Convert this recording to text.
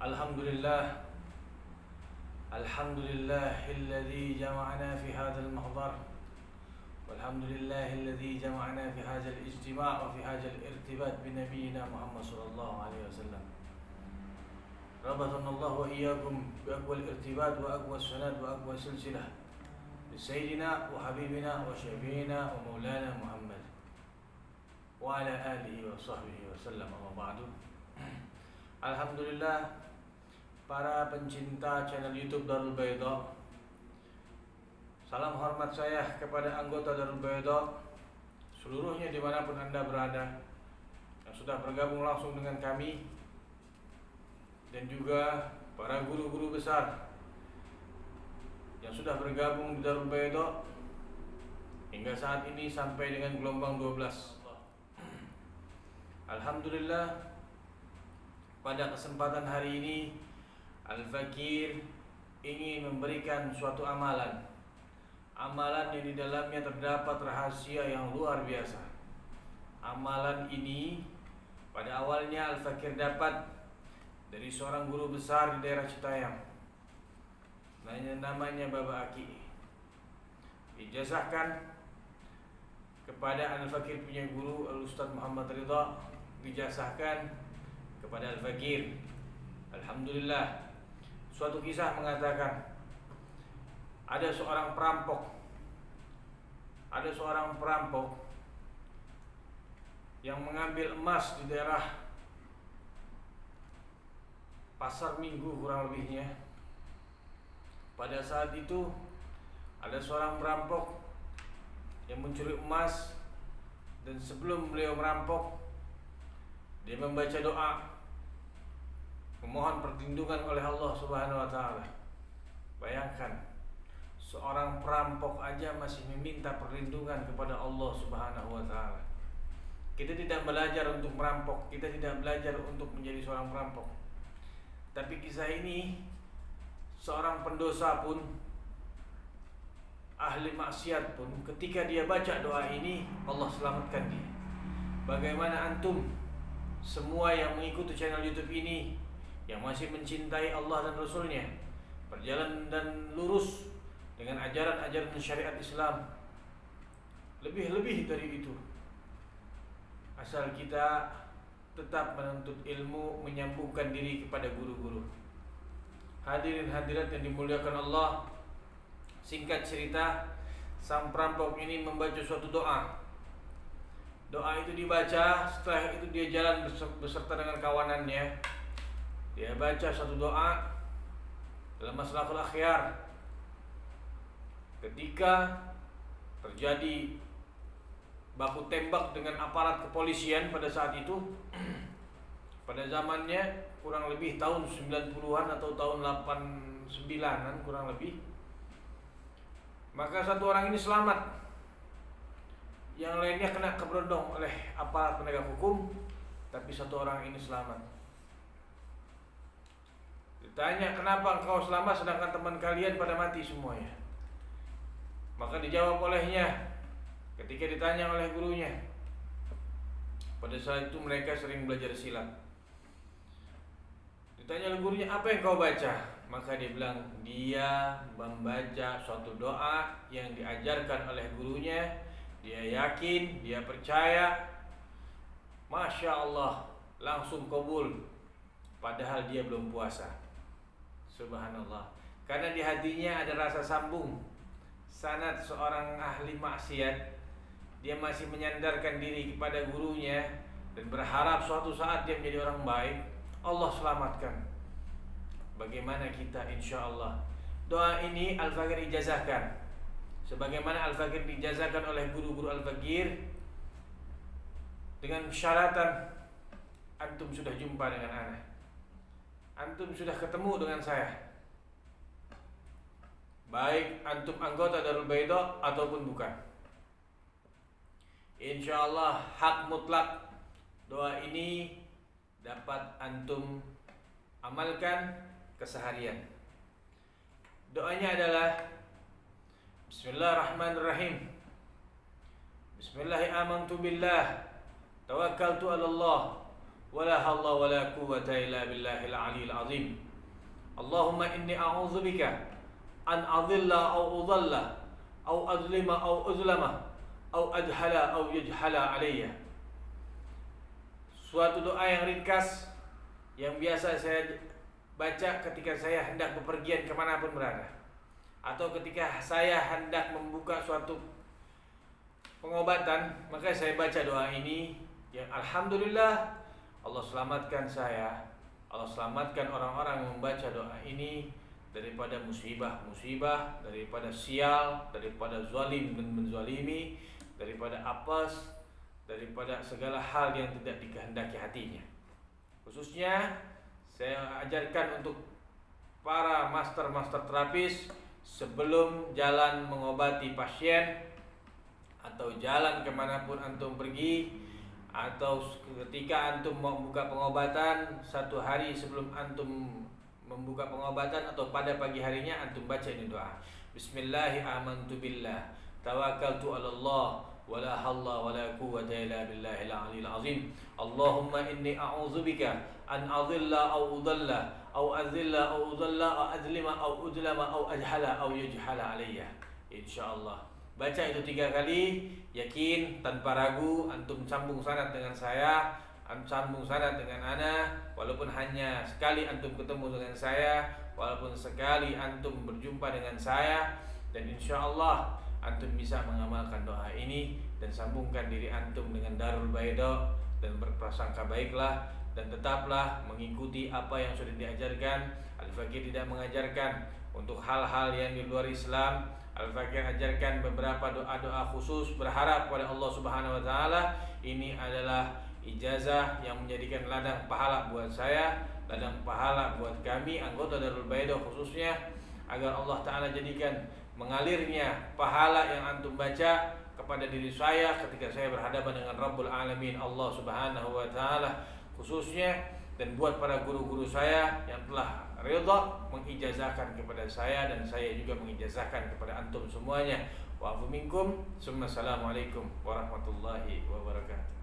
Alhamdulillah, alhamdulillahilladzi jama'ana fi hadzal mahdhar, walhamdulillahilladzi jama'ana fi hadzal ijtima' wa fi hadzal irtibat bi nabiyyina Muhammad sallallahu alaihi wasallam. Rabbana wa iyyakum bi aqwal irtibat wa aqwas sanad wa aqwas silsilah bi sayyidina wa habibina wa syafiina wa maulana Muhammad wa ala alihi wa sahbihi wa sallam, amma ba'du. Alhamdulillah, para pencinta channel YouTube Darul Bayda, salam hormat saya kepada anggota Darul Bayda seluruhnya dimanapun Anda berada, yang sudah bergabung langsung dengan kami, dan juga para guru-guru besar yang sudah bergabung di Darul Bayda hingga saat ini sampai dengan gelombang 12. Alhamdulillah, pada kesempatan hari ini Al-Fakir ingin memberikan suatu amalan yang di dalamnya terdapat rahasia yang luar biasa. Amalan ini pada awalnya Al-Fakir dapat dari seorang guru besar di daerah Citayam, namanya Baba Aki. Dijazahkan kepada Al-Fakir punya guru Al-Ustaz Muhammad Ridha, dijazahkan kepada Al-Fakir. Alhamdulillah, suatu kisah mengatakan ada seorang perampok yang mengambil emas di daerah Pasar Minggu kurang lebihnya. Pada saat itu ada seorang perampok yang mencuri emas, dan sebelum beliau merampok dia membaca doa memohon perlindungan oleh Allah Subhanahu wa taala. Bayangkan, seorang perampok aja masih meminta perlindungan kepada Allah Subhanahu wa taala. Kita tidak belajar untuk merampok, kita tidak belajar untuk menjadi seorang perampok. Tapi kisah ini, seorang pendosa pun, ahli maksiat pun, ketika dia baca doa ini, Allah selamatkan dia. Bagaimana antum semua yang mengikuti channel YouTube ini, yang masih mencintai Allah dan Rasulnya, berjalan dan lurus dengan ajaran-ajaran syariat Islam, lebih-lebih dari itu, asal kita tetap menuntut ilmu, menyambungkan diri kepada guru-guru. Hadirin hadirat yang dimuliakan Allah, singkat cerita, sang perampok ini membaca suatu doa. Doa itu dibaca, setelah itu dia jalan beserta dengan kawanannya. Dia baca satu doa dalam maslahul akhyar. Ketika terjadi baku tembak dengan aparat kepolisian pada saat itu, pada zamannya kurang lebih tahun 90-an atau tahun 89-an kurang lebih, maka satu orang ini selamat, yang lainnya kena keberondong oleh aparat penegak hukum, tapi satu orang ini selamat. Ditanya, kenapa engkau selamat sedangkan teman kalian pada mati semuanya? Maka dijawab olehnya ketika ditanya oleh gurunya. Pada saat itu mereka sering belajar silat. Ditanya oleh gurunya, apa yang kau baca? Maka dia bilang, dia membaca suatu doa yang diajarkan oleh gurunya. Dia yakin, dia percaya, Masya Allah, langsung kabul, padahal dia belum puasa. Subhanallah, karena di hatinya ada rasa sambung sanad seorang ahli maksiat. Dia masih menyandarkan diri kepada gurunya dan berharap suatu saat dia menjadi orang baik, Allah selamatkan. Bagaimana kita? Insya Allah doa ini Al-Fakir ijazahkan, sebagaimana Al-Fakir dijazahkan oleh guru-guru Al-Fakir, dengan syaratan antum sudah jumpa dengan anak, antum sudah ketemu dengan saya, baik antum anggota Darul Bayda ataupun bukan. Insya Allah hak mutlak doa ini dapat antum amalkan keseharian. Doanya adalah Bismillahirrahmanirrahim. Bismillahirrahmanirrahim. Tawakkaltu 'ala Allah ولا حول ولا قوة إلا بالله العلي العظيم اللهم إني أعوذ بك أن أضل أو أضل أو أظلم أو أظلم أو أجهل أو يجهل علي. Suatu doa yang ringkas yang biasa saya baca ketika saya hendak bepergian kemanapun berada, atau ketika saya hendak membuka suatu pengobatan, maka saya baca doa ini yang alhamdulillah Allah selamatkan saya, Allah selamatkan orang-orang yang membaca doa ini daripada musibah-musibah, daripada sial, daripada zalim dan menzalimi, daripada apes, daripada segala hal yang tidak dikehendaki hatinya. Khususnya saya ajarkan untuk para master terapis, sebelum jalan mengobati pasien atau jalan kemanapun antum pergi, atau ketika antum mau membuka pengobatan, satu hari sebelum antum membuka pengobatan atau pada pagi harinya, antum baca ini doa. Bismillahirrahmanirrahim. Tawakkaltu 'ala Allah wala halla wala quwwata illa billahil aliyil azim. Allahumma inni a'udzubika an adhilla aw udalla aw azilla aw udalla aw azlima aw udlama aw ajhala aw yujhala alayya. Insyaallah baca itu 3 kali, yakin tanpa ragu antum sambung sanad dengan saya, sambung sanad dengan ana, walaupun hanya sekali antum ketemu dengan saya, walaupun sekali antum berjumpa dengan saya, dan insyaallah antum bisa mengamalkan doa ini dan sambungkan diri antum dengan Darul Baida dan berprasangka baiklah, dan tetaplah mengikuti apa yang sudah diajarkan. Al-Fakir tidak mengajarkan untuk hal-hal yang di luar Islam. Al-Fakir ajarkan beberapa doa-doa khusus berharap pada Allah Subhanahu wa taala. Ini adalah ijazah yang menjadikan ladang pahala buat saya, ladang pahala buat kami anggota Darul Baida khususnya, agar Allah taala jadikan mengalirnya pahala yang antum baca kepada diri saya ketika saya berhadapan dengan Rabbul Alamin Allah Subhanahu wa taala khususnya, dan buat para guru-guru saya yang telah ridha mengijazahkan kepada saya, dan saya juga mengijazahkan kepada antum semuanya. Wa afu minkum. Assalamualaikum warahmatullahi wabarakatuh.